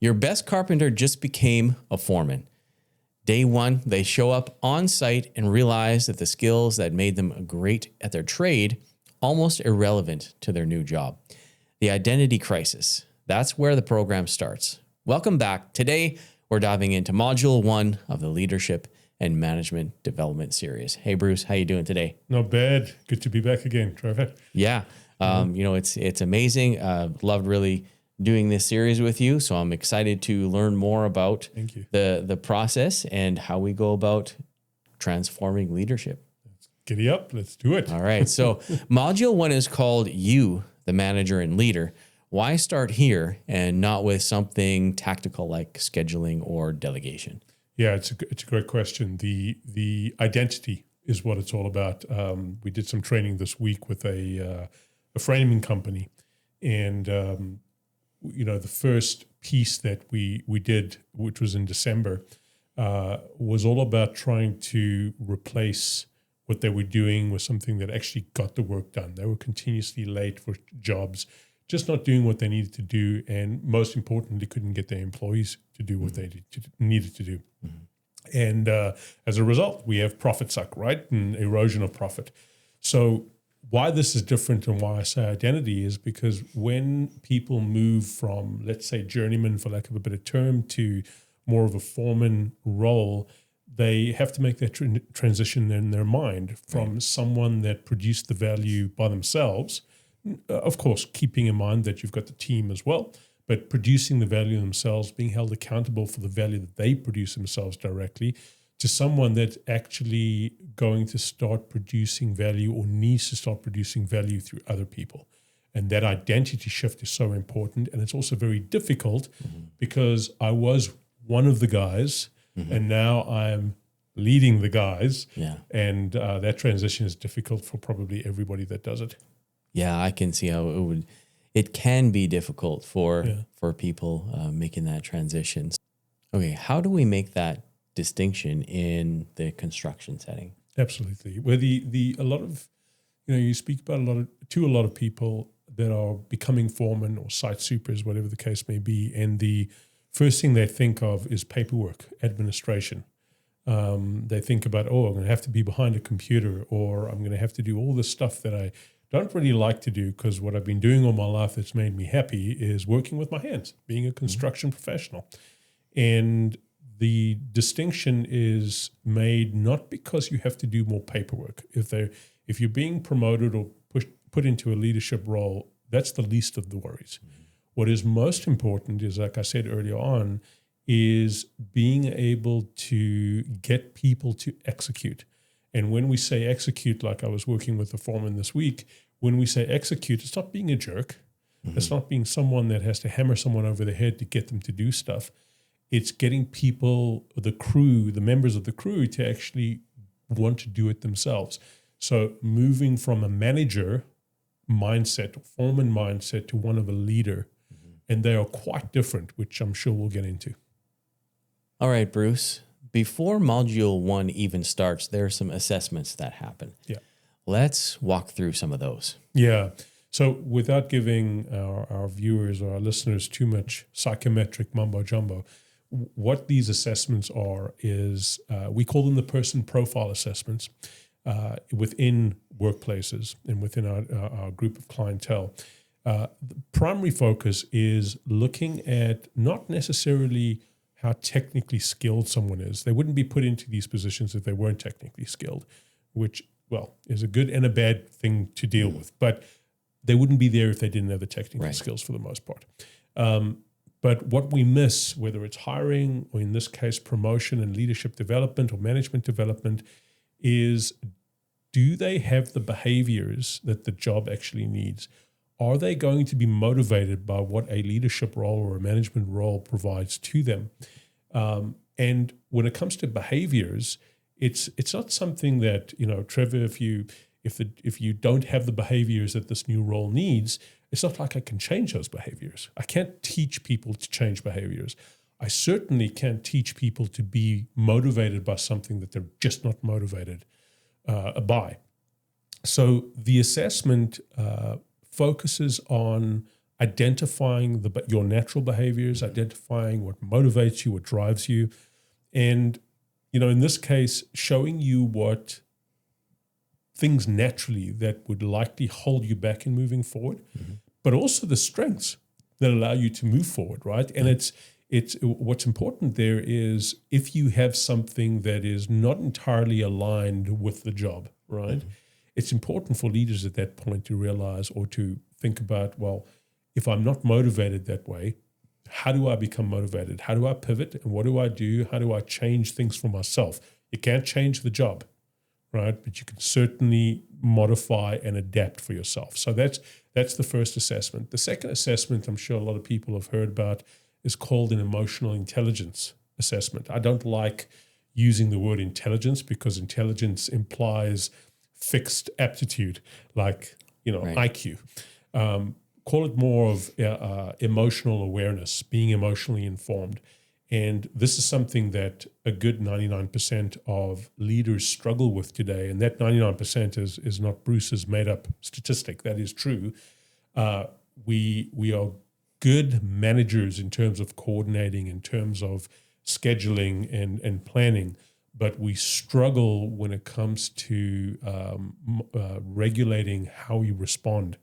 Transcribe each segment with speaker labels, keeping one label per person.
Speaker 1: Your best carpenter just became a foreman. Day one, they show up on site and realize that the skills that made them great at their trade almost irrelevant to their new job. The identity crisis. That's where the program starts. Welcome back. Today, we're diving into Module 1 of the Leadership and Management Development Series. Hey, Bruce, how you doing today?
Speaker 2: Not bad. Good to be back again, Trevor.
Speaker 1: Yeah. It's amazing. Loved really doing this series with you. So I'm excited to learn more about the process and how we go about transforming leadership.
Speaker 2: Giddy up. Let's do it.
Speaker 1: All right. So Module 1 is called You, the Manager and Leader. Why start here and not with something tactical like scheduling or delegation?
Speaker 2: Yeah, it's a great question. The identity is what it's all about. We did some training this week with a framing company, and the first piece that we did, which was in December, was all about trying to replace what they were doing with something that actually got the work done. They were continuously late for jobs, just not doing what they needed to do, and most importantly, couldn't get their employees to do what they needed to do. Mm-hmm. And as a result, we have profit suck, right? And erosion of profit. So why this is different and why I say identity is because when people move from, let's say, journeyman, for lack of a better term, to more of a foreman role, they have to make that transition in their mind from someone that produced the value by themselves, of course, keeping in mind that you've got the team as well, but producing the value themselves, being held accountable for the value that they produce themselves directly, to someone that's actually going to start producing value or needs to start producing value through other people. And that identity shift is so important. And it's also very difficult because I was one of the guys and now I'm leading the guys. Yeah. And that transition is difficult for probably everybody that does it.
Speaker 1: Yeah, I can see how it can be difficult for people making that transition. Okay, how do we make that distinction in the construction setting?
Speaker 2: Absolutely. Where a lot of, you speak about a lot of people that are becoming foremen or site supers, whatever the case may be, and the first thing they think of is paperwork, administration. They think about, I'm going to have to be behind a computer, or I'm going to have to do all this stuff that I don't really like to do, because what I've been doing all my life that's made me happy is working with my hands, being a construction professional. And the distinction is made not because you have to do more paperwork. If you're being promoted or put into a leadership role, that's the least of the worries. Mm-hmm. What is most important is, like I said earlier on, is being able to get people to execute. And when we say execute, like I was working with the foreman this week, when we say execute, it's not being a jerk. Mm-hmm. It's not being someone that has to hammer someone over the head to get them to do stuff. It's getting people, the crew, the members of the crew, to actually want to do it themselves. So moving from a manager mindset, foreman mindset, to one of a leader, and they are quite different, which I'm sure we'll get into.
Speaker 1: All right, Bruce. Before Module 1 even starts, there are some assessments that happen. Yeah. Let's walk through some of those.
Speaker 2: Yeah. So without giving our viewers or our listeners too much psychometric mumbo-jumbo, what these assessments are is we call them the person profile assessments within workplaces and within our group of clientele. The primary focus is looking at not necessarily how technically skilled someone is. They wouldn't be put into these positions if they weren't technically skilled, which, is a good and a bad thing to deal with. But they wouldn't be there if they didn't have the technical skills for the most part. But what we miss, whether it's hiring or in this case promotion and leadership development or management development, is do they have the behaviors that the job actually needs? Are they going to be motivated by what a leadership role or a management role provides to them? And when it comes to behaviors, it's not something that, Trevor, if you don't have the behaviors that this new role needs, it's not like I can change those behaviors. I can't teach people to change behaviors. I certainly can't teach people to be motivated by something that they're just not motivated by. So the assessment focuses on identifying your natural behaviors, identifying what motivates you, what drives you, and in this case, showing you what things naturally that would likely hold you back in moving forward, but also the strengths that allow you to move forward, right? And it's what's important there is if you have something that is not entirely aligned with the job, right? It's important for leaders at that point to realize or to think about, well, if I'm not motivated that way, how do I become motivated? How do I pivot? And what do I do? How do I change things for myself? You can't change the job, right? But you can certainly modify and adapt for yourself. So that's the first assessment. The second assessment, I'm sure a lot of people have heard about, is called an emotional intelligence assessment. I don't like using the word intelligence because intelligence implies fixed aptitude, like
Speaker 1: Right.
Speaker 2: IQ. Call it more of emotional awareness, being emotionally informed. And this is something that a good 99% of leaders struggle with today. And that 99% is not Bruce's made up statistic. That is true. We are good managers in terms of coordinating, in terms of scheduling and planning, but we struggle when it comes to regulating how we respond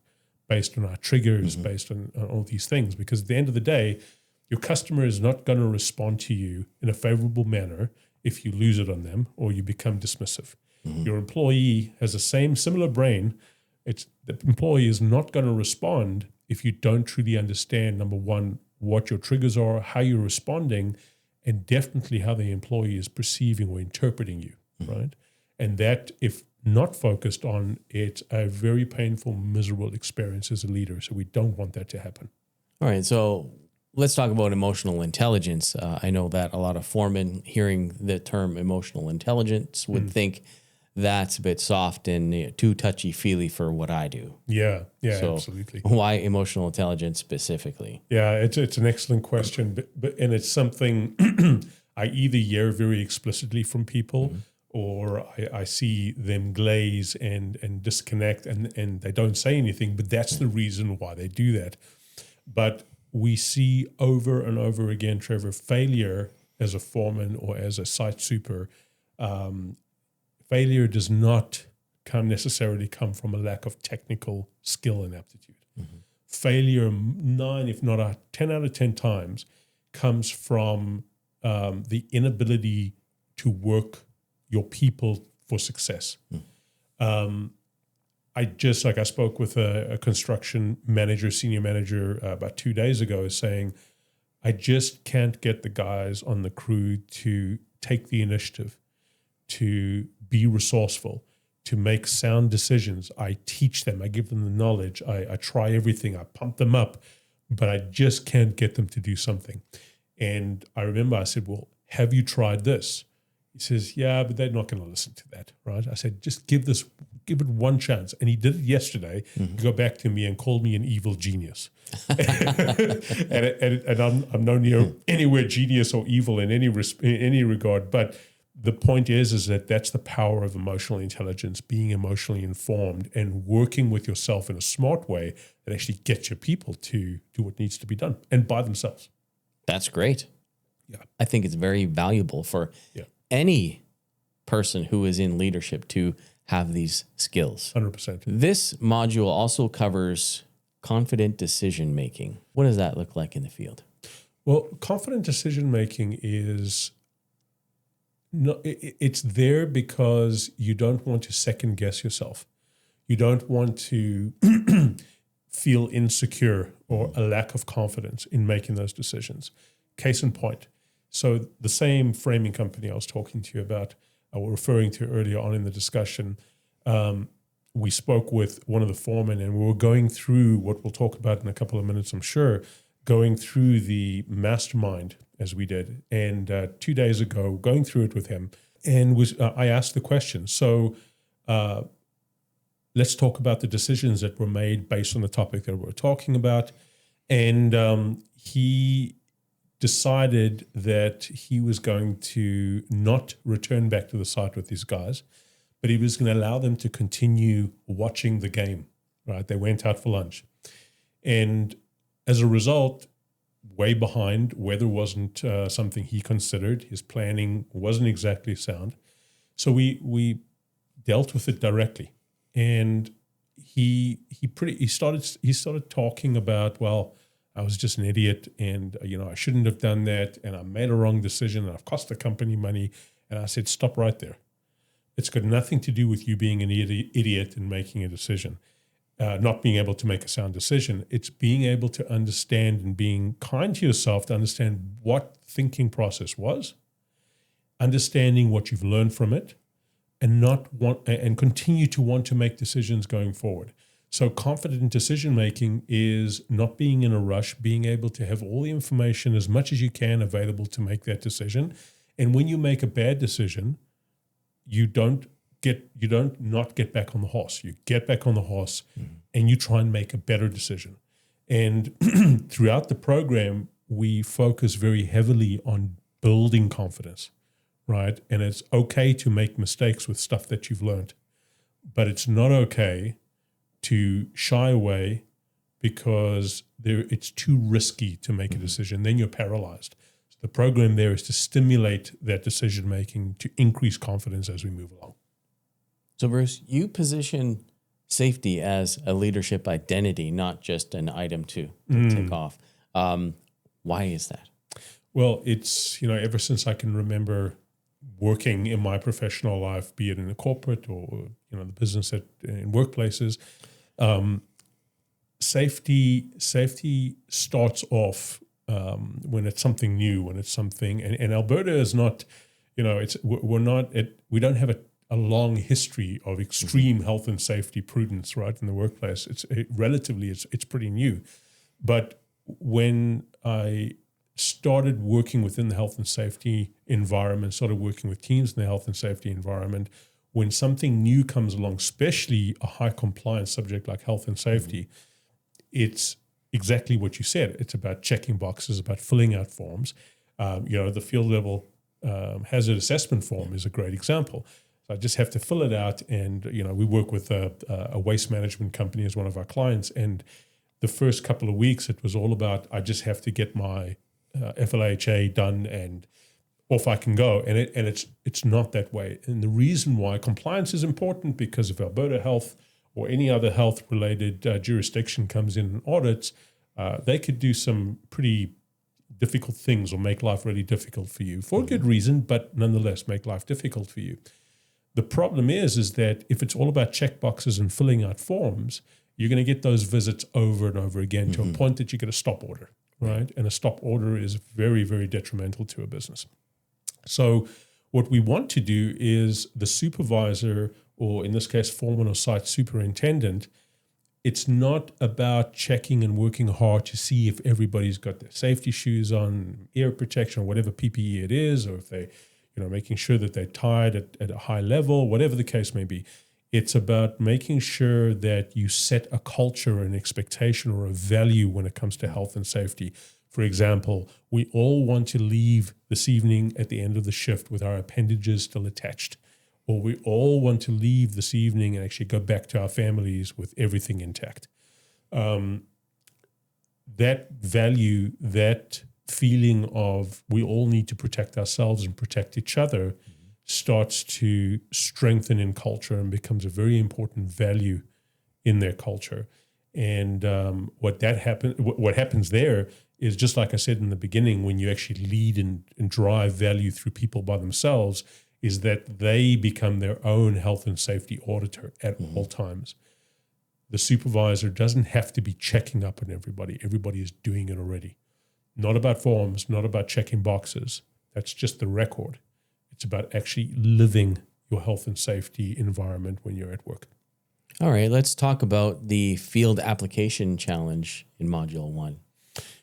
Speaker 2: based on our triggers, based on all these things. Because at the end of the day, your customer is not going to respond to you in a favorable manner if you lose it on them or you become dismissive. Your employee has the similar brain. The employee is not going to respond if you don't truly understand, number one, what your triggers are, how you're responding, and definitely how the employee is perceiving or interpreting you, right? And that, if not focused on, it's a very painful, miserable experience as a leader. So we don't want that to happen.
Speaker 1: All right. So let's talk about emotional intelligence. I know that a lot of foremen hearing the term emotional intelligence would think that's a bit soft and too touchy-feely for what I do.
Speaker 2: Yeah,
Speaker 1: So
Speaker 2: absolutely.
Speaker 1: why emotional intelligence specifically?
Speaker 2: Yeah, it's an excellent question, but and it's something I either hear very explicitly from people, or I see them glaze and disconnect, and they don't say anything. But that's the reason why they do that. But we see over and over again, Trevor, failure as a foreman or as a site super. Failure does not necessarily come from a lack of technical skill and aptitude. Failure, 9, if not 10 out of 10 times, comes from the inability to work your people for success. I spoke with a construction manager, senior manager, about 2 days ago, saying, I just can't get the guys on the crew to take the initiative, to be resourceful, to make sound decisions. I teach them, I give them the knowledge, I try everything, I pump them up, but I just can't get them to do something. And I remember I said, well, have you tried this? He says, yeah, but they're not going to listen to that, right? I said, just give it one chance. And he did it yesterday. He got back to me and called me an evil genius. and I'm no near anywhere genius or evil in any regard, but the point is that that's the power of emotional intelligence, being emotionally informed and working with yourself in a smart way that actually gets your people to do what needs to be done and by themselves.
Speaker 1: That's great.
Speaker 2: Yeah.
Speaker 1: I think it's very valuable for any person who is in leadership to have these skills.
Speaker 2: 100%.
Speaker 1: This module also covers confident decision-making. What does that look like in the field?
Speaker 2: Well, confident decision-making is... No, it's there because you don't want to second guess yourself. You don't want to feel insecure or a lack of confidence in making those decisions. Case in point. So the same framing company I was talking to you about, or referring to earlier on in the discussion, we spoke with one of the foremen and we were going through what we'll talk about in a couple of minutes, I'm sure, going through the mastermind as we did. And 2 days ago, going through it with him, and I asked the question, so let's talk about the decisions that were made based on the topic that we're talking about. And he decided that he was going to not return back to the site with these guys, but he was going to allow them to continue watching the game, right? They went out for lunch. And As a result, way behind. Weather wasn't something he considered. His planning wasn't exactly sound. So we dealt with it directly, and he started talking about, well, I was just an idiot, and I shouldn't have done that, and I made a wrong decision, and I've cost the company money. And I said, stop right there. It's got nothing to do with you being an idiot and making a decision, not being able to make a sound decision. It's being able to understand and being kind to yourself to understand what thinking process was, understanding what you've learned from it, and continue to want to make decisions going forward. So confident decision making is not being in a rush, being able to have all the information as much as you can available to make that decision. And when you make a bad decision, you don't not get back on the horse. You get back on the horse and you try and make a better decision. And throughout the program, we focus very heavily on building confidence, right? And it's okay to make mistakes with stuff that you've learned, but it's not okay to shy away because it's too risky to make a decision. Then you're paralyzed. So the program there is to stimulate that decision making to increase confidence as we move along.
Speaker 1: So Bruce, you position safety as a leadership identity, not just an item to tick off. Why is that?
Speaker 2: Well, it's, ever since I can remember working in my professional life, be it in a corporate or, the business in workplaces, safety starts off when it's something new, when it's something, and Alberta is not, we don't have a long history of extreme health and safety prudence, right, in the workplace. It's pretty new. But when I started working within the health and safety environment, started working with teams in the health and safety environment, when something new comes along, especially a high compliance subject like health and safety, it's exactly what you said. It's about checking boxes, about filling out forms. The field level hazard assessment form is a great example. So I just have to fill it out, and we work with a waste management company as one of our clients. And the first couple of weeks, it was all about I just have to get my FLHA done, and off I can go. And it's not that way. And the reason why compliance is important, because if Alberta Health or any other health-related jurisdiction comes in and audits, they could do some pretty difficult things or make life really difficult for you for a good reason, but nonetheless make life difficult for you. The problem is that if it's all about check boxes and filling out forms, you're going to get those visits over and over again to a point that you get a stop order, right? And a stop order is very, very detrimental to a business. So what we want to do is the supervisor, or in this case, foreman or site superintendent, it's not about checking and working hard to see if everybody's got their safety shoes on, ear protection, or whatever PPE it is, or if they, making sure that they're tied at a high level, whatever the case may be. It's about making sure that you set a culture, an expectation, or a value when it comes to health and safety. For example, we all want to leave this evening at the end of the shift with our appendages still attached. Or we all want to leave this evening and actually go back to our families with everything intact. That value, that feeling of we all need to protect ourselves and protect each other starts to strengthen in culture and becomes a very important value in their culture. And what happens there is, just like I said in the beginning, when you actually lead and drive value through people by themselves, is that they become their own health and safety auditor at all times. The supervisor doesn't have to be checking up on everybody. Everybody is doing it already. Not about forms, not about checking boxes. That's just the record. It's about actually living your health and safety environment when you're at work.
Speaker 1: All right, let's talk about the field application challenge in Module 1.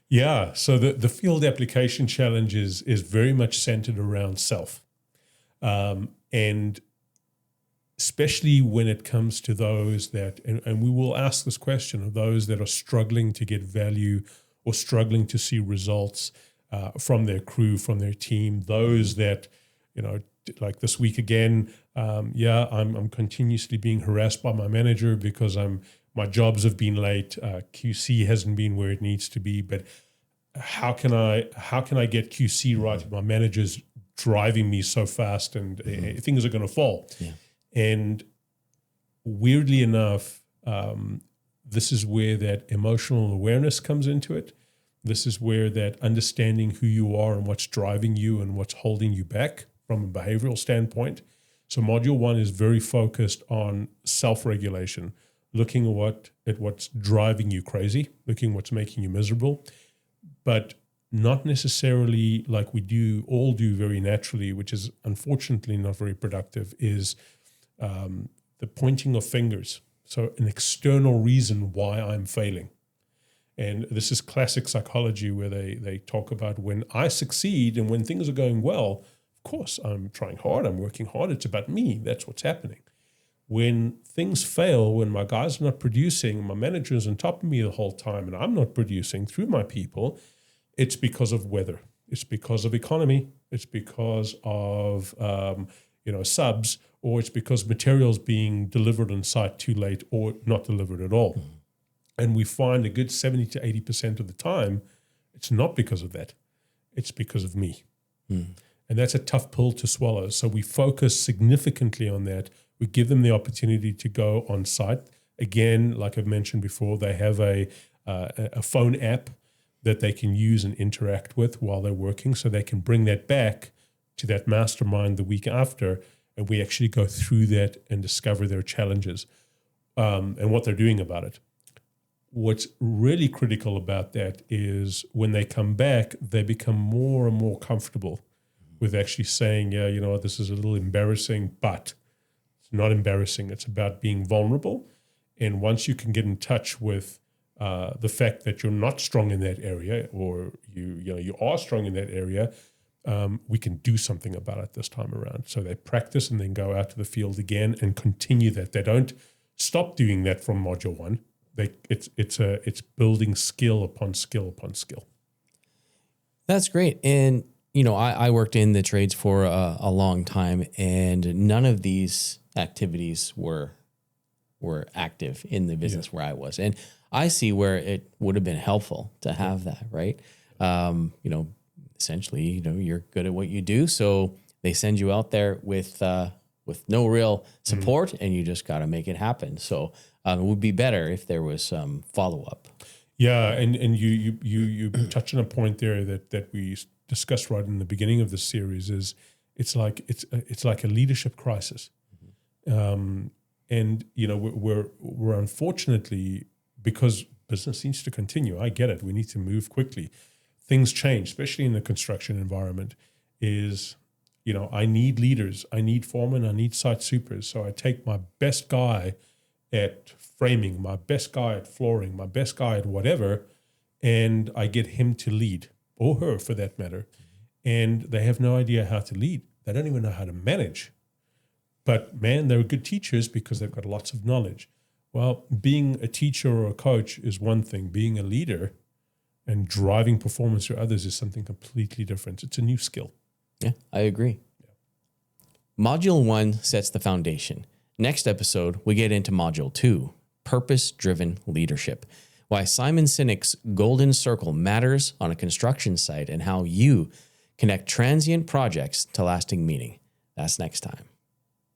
Speaker 2: Yeah, so the field application challenge is very much centered around self. And especially when it comes to those that, and we will ask this question of those that are struggling to get value or struggling to see results from their crew, from their team, those that, like this week again, I'm continuously being harassed by my manager because I'm my jobs have been late. QC hasn't been where it needs to be. But how can I get QC right if my manager's driving me so fast and things are going to fall?
Speaker 1: Yeah.
Speaker 2: And weirdly enough, this is where that emotional awareness comes into it. This is where that understanding who you are and what's driving you and what's holding you back from a behavioral standpoint. So Module 1 is very focused on self-regulation, looking at what's driving you crazy, looking at what's making you miserable, but not necessarily like we all do very naturally, which is unfortunately not very productive, is the pointing of fingers. So an external reason why I'm failing. And this is classic psychology where they talk about when I succeed and when things are going well, of course, I'm trying hard, I'm working hard, it's about me, that's what's happening. When things fail, when my guys are not producing, my manager is on top of me the whole time and I'm not producing through my people, it's because of weather. It's because of economy. It's because of subs, or it's because materials being delivered on site too late or not delivered at all. And we find a good 70 to 80% of the time, it's not because of that. It's because of me. And that's a tough pill to swallow. So we focus significantly on that. We give them the opportunity to go on site. Again, like I've mentioned before, they have a phone app that they can use and interact with while they're working, so they can bring that back to that mastermind the week after, and we actually go through that and discover their challenges and what they're doing about it. What's really critical about that is when they come back, they become more and more comfortable with actually saying, yeah, you know what, this is a little embarrassing, but it's not embarrassing. It's about being vulnerable. And once you can get in touch with the fact that you're not strong in that area, or you are strong in that area, we can do something about it this time around. So they practice and then go out to the field again and continue that. They don't stop doing that from Module 1. It's building skill upon skill upon skill.
Speaker 1: That's great. And, I worked in the trades for a long time, and none of these activities were active in the business where I was. And I see where it would have been helpful to have that, right? Essentially, you're good at what you do. So they send you out there with no real support, and you just got to make it happen. So it would be better if there was some follow-up.
Speaker 2: Yeah, and you touch on a point there that we discussed right in the beginning of the series. Is it's like a leadership crisis, and we're unfortunately, because business needs to continue. I get it. We need to move quickly. Things change, especially in the construction environment. I need leaders. I need foremen. I need site supers. So I take my best guy at framing, my best guy at flooring, my best guy at whatever, and I get him to lead, or her for that matter. And they have no idea how to lead. They don't even know how to manage. But man, they're good teachers because they've got lots of knowledge. Well, being a teacher or a coach is one thing. Being a leader and driving performance for others is something completely different. It's a new skill.
Speaker 1: Yeah, I agree. Yeah. Module 1 sets the foundation. Next episode, we get into Module 2, Purpose-Driven Leadership, why Simon Sinek's Golden Circle matters on a construction site and how you connect transient projects to lasting meaning. That's next time.